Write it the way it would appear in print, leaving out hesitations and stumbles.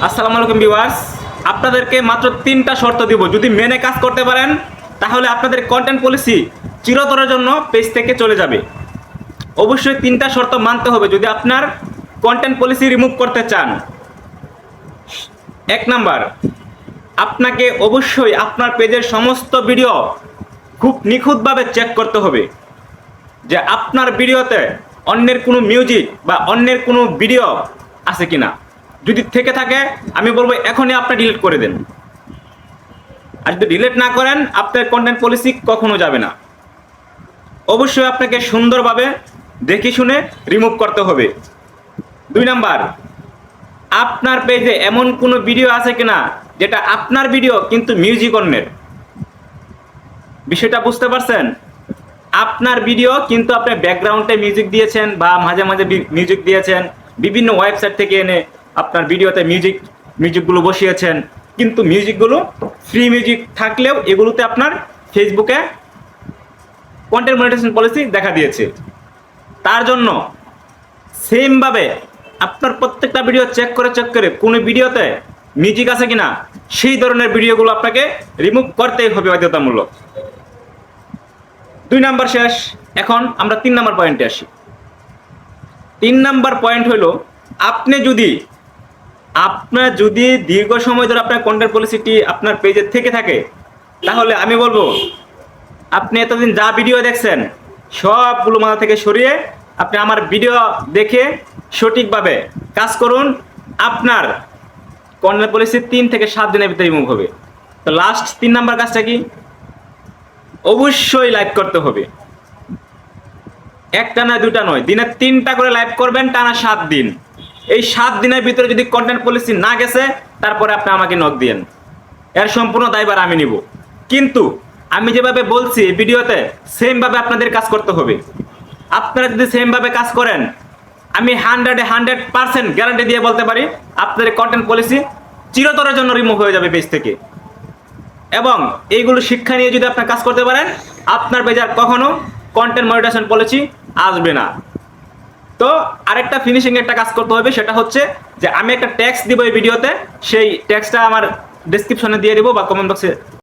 আসসালামু আলাইকুম ভিউয়ার্স, আপনাদেরকে মাত্র 3টা শর্ত দিব। যদি মেনে কাজ করতে পারেন তাহলে আপনাদের কন্টেন্ট পলিসি চিরতরের জন্য পেজ থেকে চলে যাবে। অবশ্যই 3টা শর্ত মানতে হবে যদি আপনার কন্টেন্ট পলিসি রিমুভ করতে চান। 1 নাম্বার, আপনাকে অবশ্যই আপনার পেজের সমস্ত ভিডিও খুব নিখুঁতভাবে চেক করতে হবে যে আপনার ভিডিওতে অন্যের কোনো মিউজিক বা অন্যের কোনো ভিডিও আছে কিনা। যদি থেকে থাকে আমি বলবো এখনই আপনি ডিলিট করে দেন। আর যদি ডিলিট না করেন আপনার কন্টেন্ট পলিসি কখনো যাবে না। অবশ্যই আপনাকে সুন্দরভাবে দেখে শুনে রিমুভ করতে হবে। 2 নাম্বার, আপনার পেজে এমন কোনো ভিডিও আছে কিনা যেটা আপনার ভিডিও কিন্তু মিউজিক অন্যের। বিষয়টা বুঝতে পারছেন? আপনার ভিডিও কিন্তু আপনি ব্যাকগ্রাউন্ডে মিউজিক দিয়েছেন বা মাঝে মাঝে মিউজিক দিয়েছেন, বিভিন্ন ওয়েবসাইট থেকে এনে আপনার ভিডিওতে মিউজিকগুলো বসিয়েছেন, কিন্তু মিউজিকগুলো ফ্রি মিউজিক থাকলেও এগুলোতে আপনার ফেসবুকে কন্টেন্ট মনিটাইজেশন পলিসি দেখা দিয়েছে। তার জন্য সেমভাবে আপনার প্রত্যেকটা ভিডিও চেক করে কোনো ভিডিওতে মিউজিক আছে কিনা সেই ধরনের ভিডিওগুলো আপনাকে রিমুভ করতেই হবে বাধ্যতামূলক। 2 নাম্বার শেষ। এখন আমরা 3 নাম্বার পয়েন্টে আসি। 3 নাম্বার পয়েন্ট হলো আপনার যদি দীর্ঘ সময় ধরে আপনার কন্টেন্ট পলিসিটি আপনার পেজে থেকে থাকে তাহলে আমি বলবো আপনি এতদিন যা ভিডিও দেখছেন সবগুলো মাথা থেকে সরিয়ে আপনি আমার ভিডিও দেখে সঠিকভাবে কাজ করুন। আপনার কন্টেন্ট পলিসি 3 থেকে 7 দিনের ভিতরে রিমুভ হবে। তো লাস্ট 3 নাম্বার কাজটা কি? অবশ্যই লাইভ করতে হবে। একটা না দুটা নয়, দিনে 3টা করে লাইভ করবেন টানা 7 দিন। এই 7 দিনের ভিতরে যদি কন্টেন্ট পলিসি না গেছে তারপরে আপনি আমাকে নক দিয়েন, এর সম্পূর্ণ দায়ভার আমি নিব। কিন্তু আমি যেভাবে বলছি ভিডিওতে সেমভাবে আপনাদের কাজ করতে হবে। আপনারা যদি সেমভাবে কাজ করেন আমি 100% গ্যারান্টি দিয়ে বলতে পারি আপনাদের কন্টেন্ট পলিসি চিরতরের জন্য রিমুভ হয়ে যাবে পেজ থেকে। এবং এইগুলো শিক্ষা নিয়ে যদি আপনি কাজ করতে পারেন আপনার পেজে আর কখনো কন্টেন্ট মনিটাইজেশন পলিসি আসবে না। তো আরেকটা ফিনিশিং একটা কাজ করতে হবে, সেটা হচ্ছে যে আমি একটা ট্যাক্স দিব এই ভিডিওতে, সেই ট্যাক্সটা আমার ডেসক্রিপশনে দিয়ে দিব বা কমেন্ট বক্সে